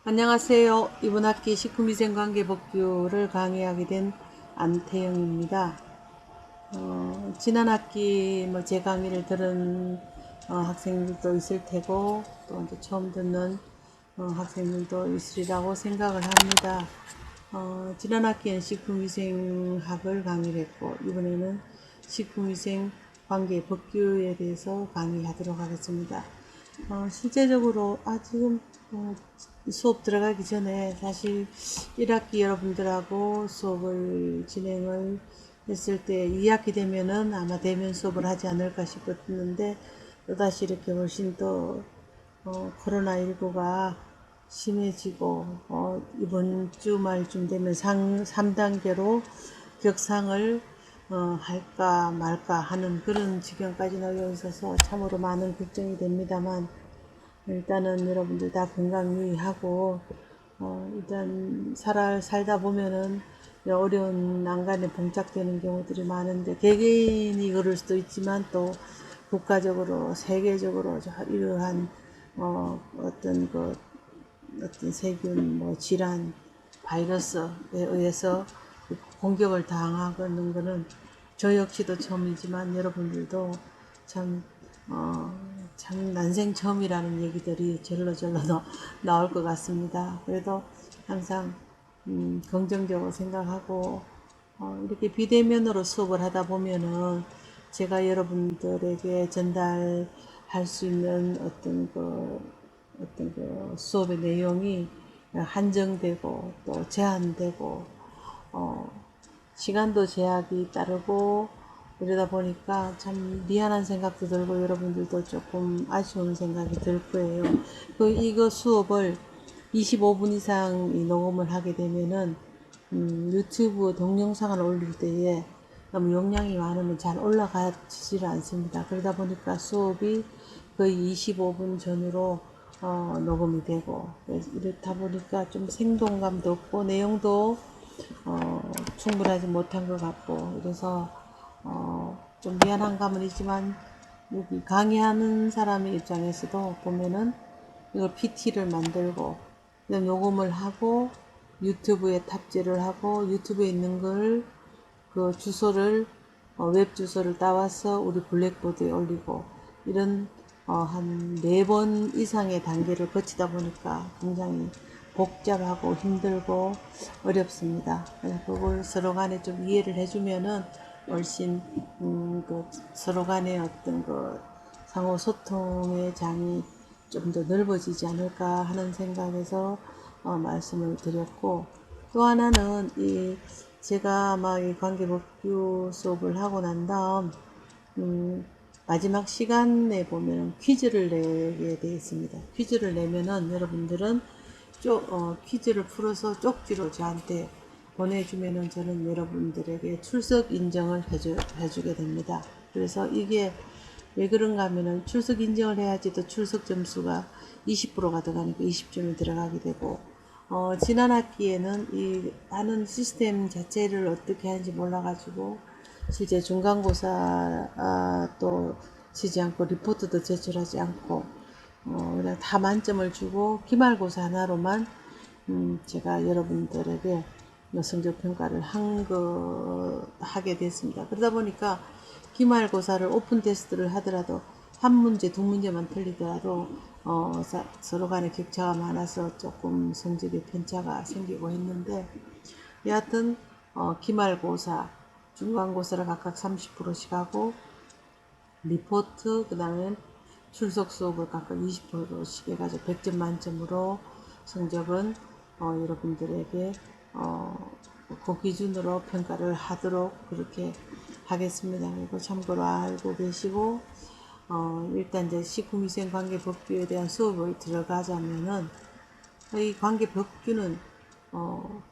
안녕하세요. 이번 학기 식품위생관계법규를 강의하게 된 안태영입니다. 지난 학기 제 강의를 들은 학생들도 있을 테고 또 이제 처음 듣는 학생들도 있으리라고 생각을 합니다. 지난 학기엔 식품위생학을 강의를 했고 이번에는 식품위생관계법규에 대해서 강의하도록 하겠습니다. 실제적으로 지금 수업 들어가기 전에 사실 1학기 여러분들하고 수업을 진행을 했을 때 2학기 되면은 아마 대면 수업을 하지 않을까 싶었는데 또다시 이렇게 훨씬 더 코로나19가 심해지고 이번 주말쯤 되면 3단계로 격상을 할까 말까 하는 그런 지경까지 놓여 있어서 참으로 많은 걱정이 됩니다만 일단은 여러분들 다 건강 유의하고 일단 살다 보면은 어려운 난간에 봉착되는 경우들이 많은데 개개인이 그럴 수도 있지만 또 국가적으로 세계적으로 이러한 어떤 세균 질환 바이러스에 의해서 공격을 당하는 것은 저 역시도 처음이지만 여러분들도 참, 참 난생 처음이라는 얘기들이 절로 나올 것 같습니다. 그래도 항상 긍정적으로 생각하고 이렇게 비대면으로 수업을 하다 보면은 제가 여러분들에게 전달할 수 있는 어떤 그 수업의 내용이 한정되고 또 제한되고 시간도 제약이 따르고 이러다 보니까 참 미안한 생각도 들고 여러분들도 조금 아쉬운 생각이 들 거예요. 이거 수업을 25분 이상 녹음을 하게 되면은 유튜브 동영상을 올릴 때에 너무 용량이 많으면 잘 올라가지를 않습니다. 그러다 보니까 수업이 거의 25분 전후로 녹음이 되고 이렇다 보니까 좀 생동감도 없고 내용도 충분하지 못한 것 같고 그래서 좀 미안한 감은 있지만 여기 강의하는 사람의 입장에서도 보면은 이걸 PT를 만들고 녹음을 하고 유튜브에 탑재를 하고 유튜브에 있는 걸 그 주소를 웹 주소를 따와서 우리 블랙보드에 올리고 이런 한 4번 이상의 단계를 거치다 보니까 굉장히 복잡하고 힘들고 어렵습니다. 그걸 서로 간에 좀 이해를 해주면은 훨씬 그 서로 간의 어떤 그 상호 소통의 장이 좀 더 넓어지지 않을까 하는 생각에서 말씀을 드렸고 또 하나는 제가 아마 이 관계법규 수업을 하고 난 다음 마지막 시간에 보면 퀴즈를 내게 되어 있습니다. 퀴즈를 내면은 여러분들은 퀴즈를 풀어서 쪽지로 저한테 보내주면은 저는 여러분들에게 출석 인정을 해주게 됩니다. 그래서 이게 왜 그런가 하면은 출석 인정을 해야지 또 출석 점수가 20%가 들어가니까 20점이 들어가게 되고 지난 학기에는 이 하는 시스템 자체를 어떻게 하는지 몰라가지고 실제 중간고사 또 치지 않고 리포트도 제출하지 않고 그냥 다 만점을 주고 기말고사 하나로만 제가 여러분들에게 성적 평가를 하게 됐습니다. 그러다 보니까 기말고사를 오픈 테스트를 하더라도 한 문제, 두 문제만 틀리더라도 서로 간에 격차가 많아서 조금 성적의 편차가 생기고 했는데 여하튼 기말고사, 중간고사를 각각 30%씩 하고 리포트, 그 다음에 출석 수업을 각각 20%씩 해가지고 100점 만점으로 성적은 여러분들에게 그 기준으로 평가를 하도록 그렇게 하겠습니다. 그리고 참고로 알고 계시고 일단 이제 식품위생관계법규에 대한 수업을 들어가자면은 이 관계법규는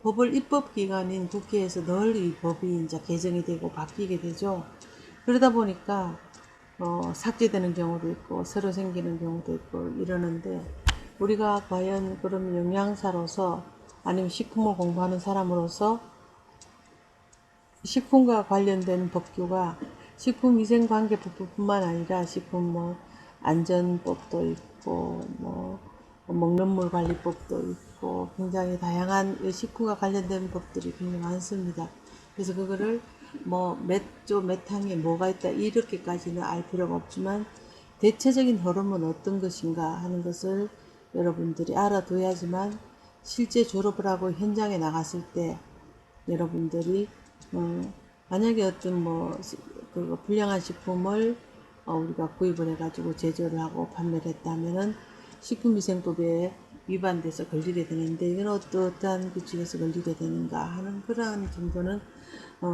법을 입법기관인 국회에서 늘 이 법이 이제 개정이 되고 바뀌게 되죠. 그러다 보니까 삭제되는 경우도 있고 새로 생기는 경우도 있고 이러는데 우리가 과연 그럼 영양사로서 아니면 식품을 공부하는 사람으로서 식품과 관련된 법규가 식품위생관계법뿐만 아니라 식품 안전법도 있고 먹는 물 관리법도 있고 있고 굉장히 다양한 식품과 관련된 법들이 굉장히 많습니다. 그래서 그거를 뭐 몇 조 몇 항에 뭐가 있다 이렇게까지는 알 필요가 없지만 대체적인 흐름은 어떤 것인가 하는 것을 여러분들이 알아둬야지만 실제 졸업을 하고 현장에 나갔을 때 여러분들이 만약에 어떤 그 불량한 식품을 우리가 구입을 해가지고 제조를 하고 판매를 했다면은 식품위생법에 위반돼서 걸리게 되는데 이건 어떠한 규칙에서 걸리게 되는가 하는 그러한 정도는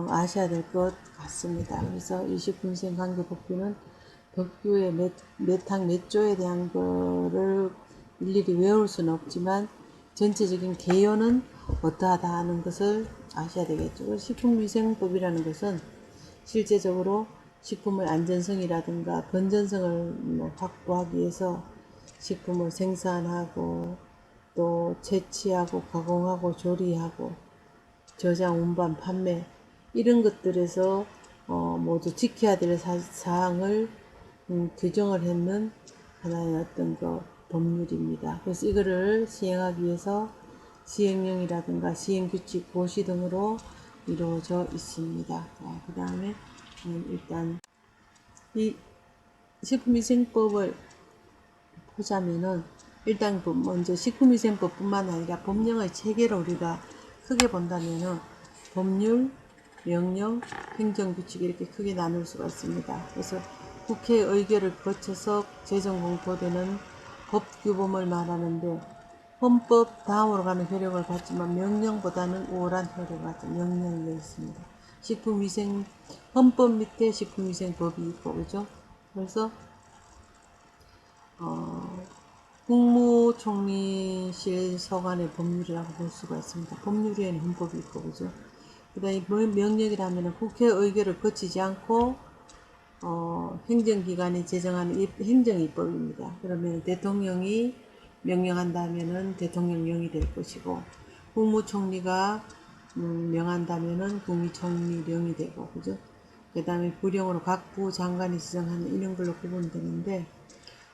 아셔야 될 것 같습니다. 그래서 이 식품위생관계법규는 법규의 몇 항 몇 조에 대한 거를 일일이 외울 수는 없지만 전체적인 개요는 어떠하다 하는 것을 아셔야 되겠죠. 식품위생법이라는 것은 실제적으로 식품의 안전성이라든가 건전성을 확보하기 위해서 식품을 생산하고 또 채취하고 가공하고 조리하고 저장, 운반, 판매 이런 것들에서 모두 지켜야 될 사항을 규정을 했는 하나의 어떤 법률입니다. 그래서 이거를 시행하기 위해서 시행령이라든가 시행규칙, 고시 등으로 이루어져 있습니다. 그 다음에 일단 이 식품위생법을 보자면은 일단 먼저 식품위생법뿐만 아니라 법령의 체계를 우리가 크게 본다면은 법률, 명령, 행정규칙 이렇게 크게 나눌 수가 있습니다. 그래서 국회 의결을 거쳐서 제정 공포되는 법규범을 말하는데 헌법 다음으로 가는 효력을 갖지만 명령보다는 우월한 효력을 갖는 명령이 있습니다. 식품위생 헌법 밑에 식품위생법이 있고 그죠? 그래서 국무총리실 서관의 법률이라고 볼 수가 있습니다. 법률에는 헌법이 있고 그죠? 그 다음에 명령이라면 국회 의결을 거치지 않고 행정기관이 제정하는 행정입법입니다. 그러면 대통령이 명령한다면은 대통령령이 될 것이고 국무총리가 명한다면은 국무총리령이 되고 그죠? 그 다음에 부령으로 각 부 장관이 지정하는 이런 걸로 구분되는데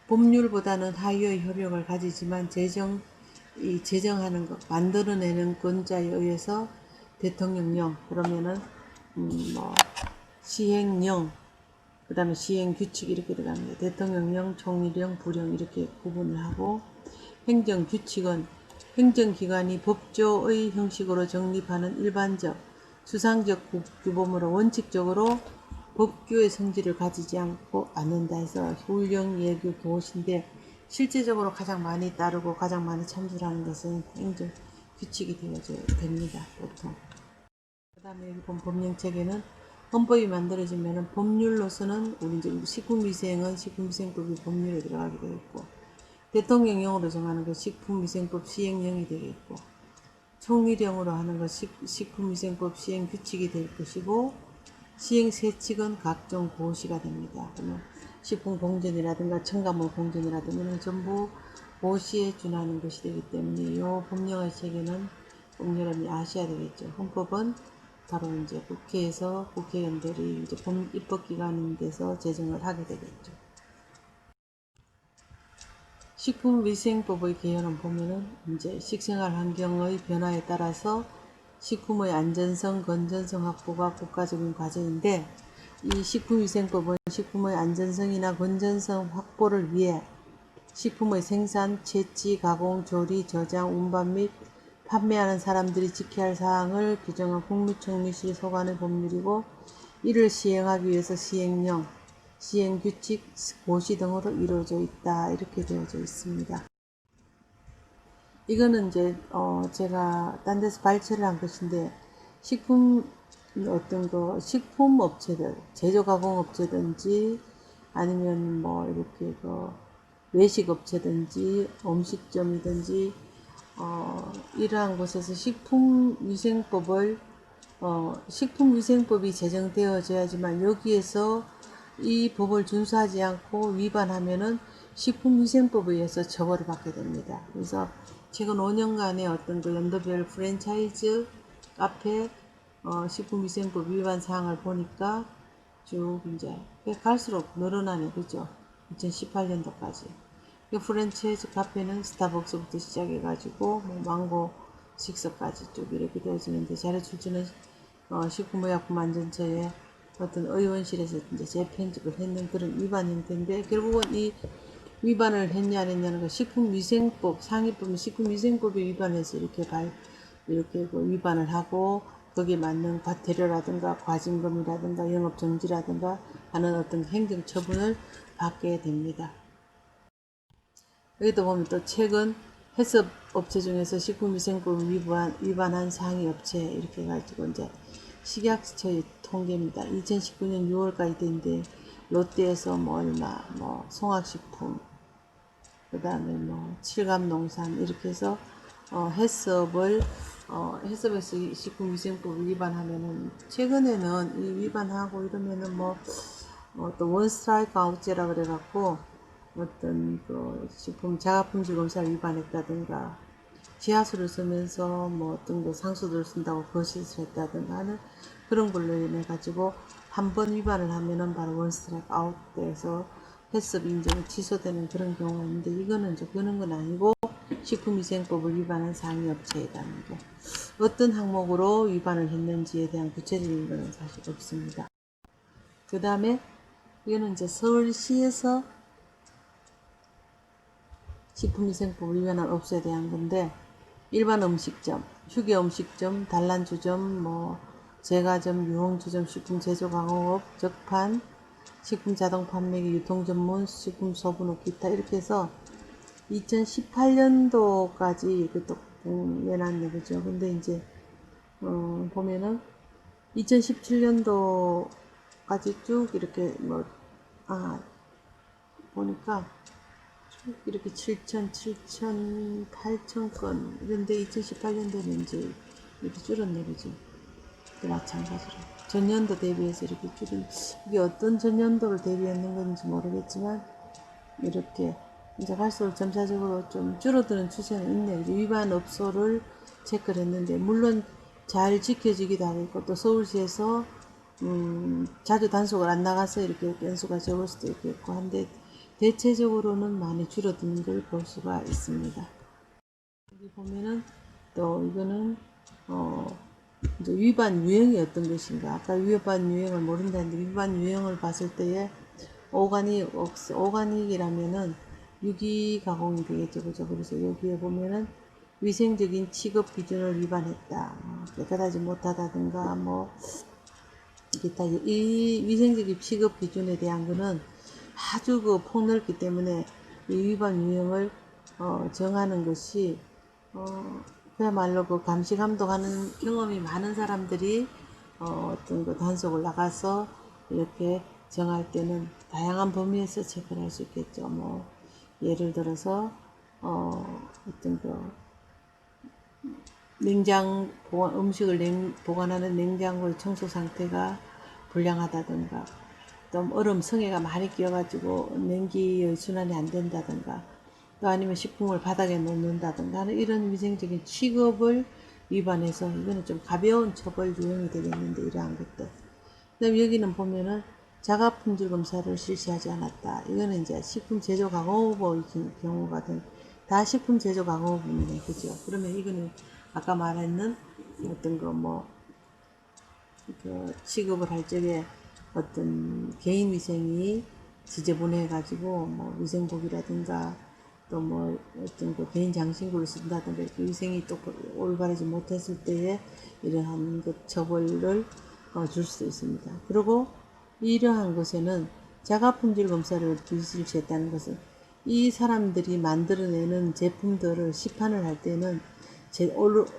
법률보다는 하위의 효력을 가지지만 제정하는 것, 만들어내는 권자에 의해서 대통령령, 그러면은 시행령, 그 다음에 시행규칙 이렇게 들어갑니다. 대통령령, 총리령, 부령 이렇게 구분을 하고 행정규칙은 행정기관이 법조의 형식으로 정립하는 일반적, 수상적 규범으로 원칙적으로 법규의 성질을 가지지 않는다 해서 훈령, 예규, 교신인데 실제적으로 가장 많이 따르고 가장 많이 참조하는 것은 행정규칙이 되어져야 됩니다. 보통. 그 다음에 여기 본 법령체계는 헌법이 만들어지면 법률로서는 우리 이제 식품위생은 식품위생법이 법률에 들어가게 되겠고 대통령령으로 정하는 것 식품위생법 시행령이 되겠고 총리령으로 하는 것 식품위생법 시행규칙이 될 것이고 시행세칙은 각종 고시가 됩니다. 그러면 식품공전이라든가 첨가물 공전이라든가 전부 고시에 준하는 것이 되기 때문에 이 법령의 체계는 꼭 여러분이 아셔야 되겠죠. 헌법은 바로 이제 국회에서 국회의원들이 이제 입법기관인 데서 제정을 하게 되겠죠. 식품위생법의 개요는 보면은 이제 식생활 환경의 변화에 따라서 식품의 안전성, 건전성 확보가 국가적인 과제인데 이 식품위생법은 식품의 안전성이나 건전성 확보를 위해 식품의 생산, 채취, 가공, 조리, 저장, 운반 및 판매하는 사람들이 지켜야 할 사항을 규정한 국무총리실 소관의 법률이고 이를 시행하기 위해서 시행령, 시행규칙, 고시 등으로 이루어져 있다. 이렇게 되어져 있습니다. 이거는 이제 제가 딴 데서 발췌를 한 것인데 식품 업체들, 제조 가공 업체든지 아니면 뭐 이렇게 외식 업체든지 음식점이든지 이러한 곳에서 식품위생법이 제정되어져야지만 여기에서 이 법을 준수하지 않고 위반하면은 식품위생법에 의해서 처벌을 받게 됩니다. 그래서 최근 5년간의 어떤 연도별 프랜차이즈 카페 식품위생법 위반 사항을 보니까 쭉 이제 갈수록 늘어나네, 그죠? 2018년도까지. 프랜차이즈 카페는 스타벅스부터 시작해가지고 뭐 망고 식사까지 쭉 이렇게 되어지는데 잘해줄지는 식품의약품안전처의 어떤 의원실에서 이제 재편집을 했는 그런 위반 형태인데, 결국은 이 위반을 했냐 안 했냐는 거, 식품위생법 상위법은 식품위생법에 위반해서 이렇게 그 위반을 하고 거기에 맞는 과태료라든가 과징금이라든가 영업정지라든가 하는 어떤 행정처분을 받게 됩니다. 여기도 보면 또 최근 해썹업체 중에서 식품위생법 위반한 상위 업체 이렇게 해가지고 이제 식약처의 통계입니다. 2019년 6월까지 된데 롯데에서 뭐 얼마, 뭐 송학식품, 그 다음에 뭐 칠감농산 이렇게 해서 해썹에서 식품위생법 위반하면은, 최근에는 이 위반하고 이러면은 또 원스트라이크 아웃제라 그래갖고 어떤 그 식품 자가품질 검사를 위반했다든가, 지하수를 쓰면서 뭐 어떤 거 상수도를 쓴다고 거짓을 했다든가 하는 그런 걸로 인해 가지고 한 번 위반을 하면은 바로 원스트라이크 아웃돼서 해썹 인정이 취소되는 그런 경우가 있는데, 이거는 이제 그런 건 아니고 식품위생법을 위반한 상위 업체이라는 게, 어떤 항목으로 위반을 했는지에 대한 구체적인 것은 사실 없습니다. 그 다음에 이거는 이제 서울시에서 식품위생법 위반한 업소에 대한 건데, 일반 음식점, 휴게 음식점, 단란주점, 뭐 제과점, 유흥주점, 식품 제조 강호업, 적판, 식품 자동 판매기, 유통 전문, 식품 소분업 기타 이렇게 해서 2018년도까지 이렇게 또 내놨네, 그죠? 근데 이제 보면은 2017년도까지 쭉 이렇게 보니까 이렇게 7천, 8천 건 이런데 2018년도는 이제 이렇게 줄었네, 그죠? 또 마찬가지로 전년도 대비해서 이렇게 줄은, 이게 어떤 전년도를 대비했는 건지 모르겠지만 이렇게 이제 갈수록 점차적으로 좀 줄어드는 추세는 있네요. 이제 위반 업소를 체크를 했는데, 물론 잘 지켜지기도 하고 있고, 또 서울시에서 자주 단속을 안 나가서 이렇게 건수가 적을 수도 있겠고 한데, 대체적으로는 많이 줄어드는 걸 볼 수가 있습니다. 여기 보면은 또 이거는 이제 위반 유형이 어떤 것인가. 아까 위반 유형을 모른다는데, 위반 유형을 봤을 때에 오가닉이라면은 유기 가공이 되겠죠, 그죠? 그래서 여기에 보면은 위생적인 취급 기준을 위반했다, 깨끗하지 못하다든가 뭐 기타, 이 위생적인 취급 기준에 대한 거는 아주 그 폭넓기 때문에 이 위반 유형을 정하는 것이 그야말로 그 감시 감독하는 경험이 많은 사람들이 어떤 그 단속을 나가서 이렇게 정할 때는 다양한 범위에서 체크를 할 수 있겠죠. 뭐 예를 들어서 어떤 그 음식을 보관하는 냉장고의 청소 상태가 불량하다든가, 또 얼음 성에가 많이 끼어가지고 냉기의 순환이 안 된다든가, 또 아니면 식품을 바닥에 놓는다든가 하는 이런 위생적인 취급을 위반해서, 이거는 좀 가벼운 처벌 유형이 되겠는데, 이러한 것들. 그다음 여기는 보면은 자가품질 검사를 실시하지 않았다. 이거는 이제 식품 제조 강호업의 경우가 다 식품 제조 강호업이네, 그죠? 그러면 이거는 아까 말했는 어떤 그 취급을 할 적에 어떤 개인 위생이 지저분해 가지고 뭐 위생복이라든가 또 뭐 어떤 그 개인 장신구를 쓴다든가 이렇게 위생이 또 올바르지 못했을 때에 이러한 그 처벌을 줄 수도 있습니다. 그리고 이러한 것에는 자가품질 검사를 실시했다는 것은, 이 사람들이 만들어내는 제품들을 시판을 할 때는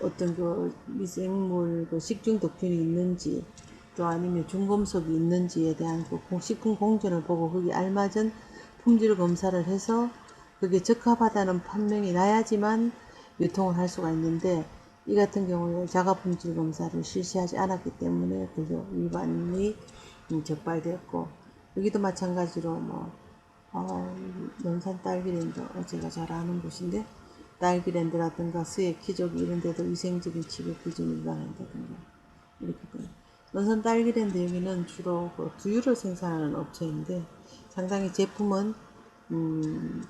어떤 그 미생물 그 식중독균이 있는지, 또 아니면 중금속이 있는지에 대한 그 식품 공전을 보고 거기 알맞은 품질 검사를 해서 그게 적합하다는 판명이 나야지만 유통을 할 수가 있는데, 이 같은 경우에 자가품질 검사를 실시하지 않았기 때문에 그저 위반이 적발되었고, 여기도 마찬가지로 논산 딸기랜드, 제가 잘 아는 곳인데, 딸기랜드라든가 스웩, 키조기 이런 데도 위생적인 취급 기준을 위반한다든가 이렇게 돼요. 논산 딸기랜드 여기는 주로 그 두유를 생산하는 업체인데, 상당히 제품은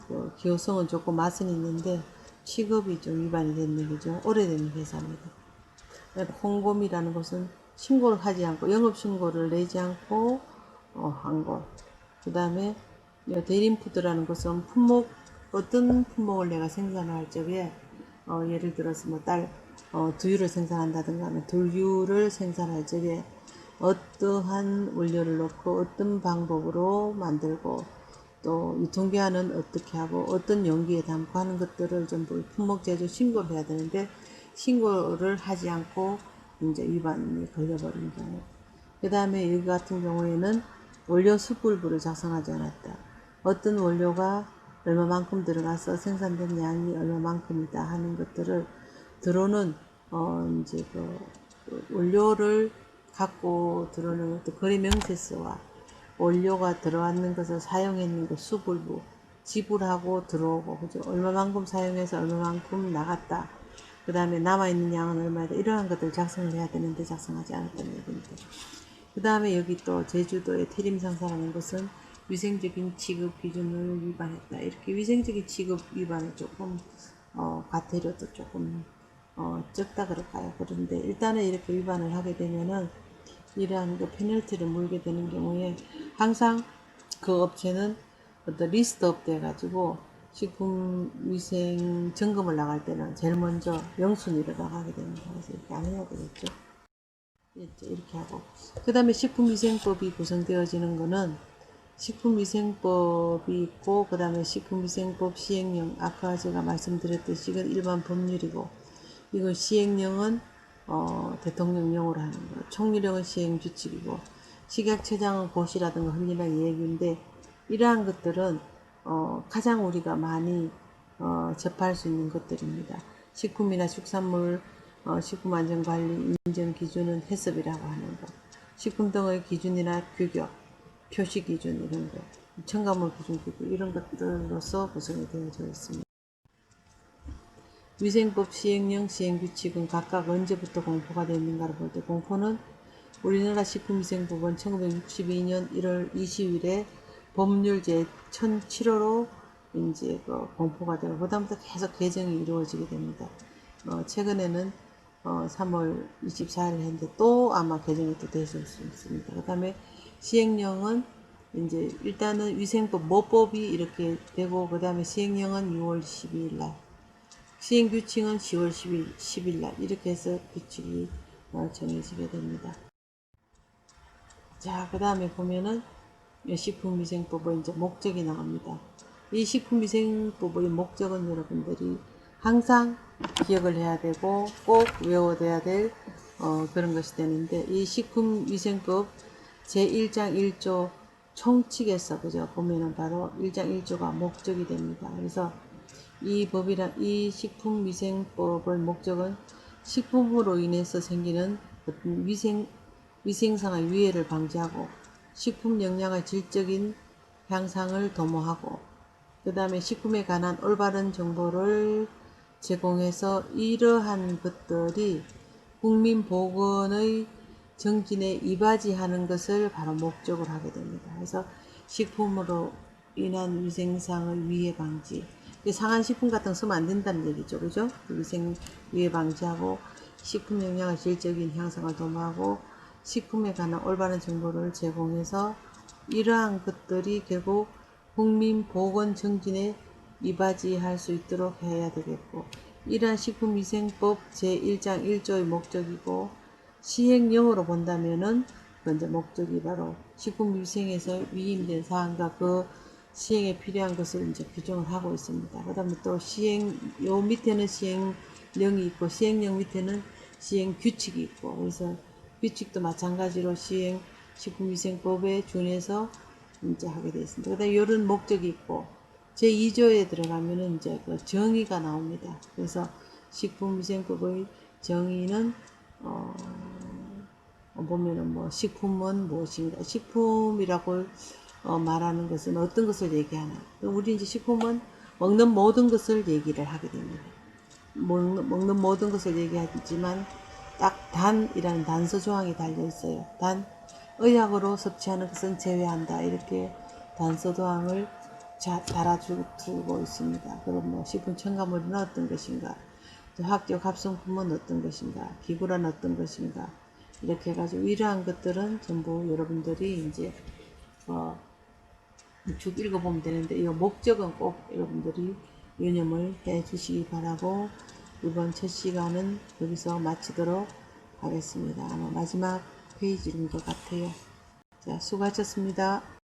그 기호성은 좋고 맛은 있는데 취급이 좀 위반이 됐는 거죠. 오래된 회사입니다. 홍곰이라는 것은 신고를 하지 않고 영업신고를 내지 않고 한 것. 그 다음에 대림푸드라는 것은 품목, 어떤 품목을 내가 생산할 적에 예를 들어서 뭐 두유를 생산한다든가 하면 두유를 생산할 적에 어떠한 원료를 넣고 어떤 방법으로 만들고 또 유통기한은 어떻게 하고 어떤 용기에 담고 하는 것들을 전부 품목 제조 신고를 해야 되는데 신고를 하지 않고 이제 위반이 걸려버린 경우. 그 다음에 여기 같은 경우에는 원료 수불부를 작성하지 않았다. 어떤 원료가 얼마만큼 들어가서 생산된 양이 얼마만큼이다 하는 것들을 들어오는 이제 그 원료를 갖고 들어오는 것도 거래 명세서와 원료가 들어왔는 것을 사용했는 것 수불부 지불하고 들어오고 그죠? 얼마만큼 사용해서 얼마만큼 나갔다. 그 다음에 남아있는 양은 얼마다 이러한 것들 작성을 해야 되는데 작성하지 않았다는 얘기입니다. 그 다음에 여기 또 제주도의 태림상사라는 것은 위생적인 취급 기준을 위반했다. 이렇게 위생적인 취급 위반을 조금 과태료도 조금 적다 그럴까요? 그런데 일단은 이렇게 위반을 하게 되면은 이러한 그 페널티를 물게 되는 경우에 항상 그 업체는 어떤 리스트 업돼 가지고 식품 위생 점검을 나갈 때는 제일 먼저 영순위로 나가게 됩니다. 그래서 이렇게 안 해야 되겠죠. 이렇게 하고 그 다음에 식품위생법이 구성되어지는 거는 식품위생법이 있고 그 다음에 식품위생법 시행령 아까 제가 말씀드렸듯이 이건 일반 법률이고 이건 시행령은 대통령령으로 하는 거 총리령은 시행규칙이고 식약처장은 고시라든가 흔히는 얘기인데 이러한 것들은 가장 우리가 많이 접할 수 있는 것들입니다. 식품이나 축산물 식품안전관리 인정기준은 해썹이라고 하는 것, 식품 등의 기준이나 규격, 표시기준 이런 것, 첨가물 기준 규격 이런 것들로서 구성이 되어져 있습니다. 위생법 시행령 시행규칙은 각각 언제부터 공포가 되었는가를 볼 때 공포는 우리나라 식품위생법은 1962년 1월 20일에 법률 제1007호로 이제 공포가 되고 그다음부터 계속 개정이 이루어지게 됩니다. 최근에는 3월 24일 했는데 또 아마 개정이 또 되실 수 있습니다. 그 다음에 시행령은 이제 일단은 위생법 모법이 이렇게 되고 그 다음에 시행령은 6월 12일 날 시행규칙은 10월 10일 날 이렇게 해서 규칙이 정해지게 됩니다. 자, 그 다음에 보면은 식품위생법의 이제 목적이 나옵니다. 이 식품위생법의 목적은 여러분들이 항상 기억을 해야 되고 꼭 외워둬야 될 그런 것이 되는데 이 식품위생법 제1장 1조 총칙에서 그죠 보면은 바로 1장 1조가 목적이 됩니다. 그래서 이 식품위생법의 목적은 식품으로 인해서 생기는 어떤 위생상의 위해를 방지하고 식품 영양의 질적인 향상을 도모하고 그 다음에 식품에 관한 올바른 정보를 제공해서 이러한 것들이 국민 보건의 정진에 이바지하는 것을 바로 목적으로 하게 됩니다. 그래서 식품으로 인한 위생상의 위해 방지 상한 식품 같은 거 쓰면 안 된다는 얘기죠. 그죠? 위생 위해 방지하고 식품 영양의 질적인 향상을 도모하고 식품에 관한 올바른 정보를 제공해서 이러한 것들이 결국 국민 보건 정진에 이바지할 수 있도록 해야 되겠고 이러한 식품위생법 제1장 1조의 목적이고 시행령으로 본다면은 먼저 목적이 바로 식품위생에서 위임된 사항과 그 시행에 필요한 것을 이제 규정을 하고 있습니다. 그 다음에 또 요 밑에는 시행령이 있고 시행령 밑에는 시행규칙이 있고 그래서 규칙도 마찬가지로 식품위생법에 준해서 이제 하게 되어 있습니다. 그 다음에 이런 목적이 있고 제2조에 들어가면은 이제 그 정의가 나옵니다. 그래서 식품위생법의 정의는 보면은 뭐 식품은 무엇인가 식품이라고 말하는 것은 어떤 것을 얘기하나 우리 이제 식품은 먹는 모든 것을 얘기를 하게 됩니다. 먹는 모든 것을 얘기하지만 딱 단이라는 단서 조항이 달려 있어요. 단 의약으로 섭취하는 것은 제외한다 이렇게 단서 조항을 달아주고 있습니다. 그럼 뭐 식품 첨가물은 어떤 것인가, 또 학교 합성품은 어떤 것인가, 비구란 어떤 것인가, 이렇게 해가지고 이러한 것들은 전부 여러분들이 이제 쭉 읽어보면 되는데 이 목적은 꼭 여러분들이 유념을 해 주시기 바라고 이번 첫 시간은 여기서 마치도록 하겠습니다. 아마 마지막 페이지인 것 같아요. 자, 수고하셨습니다.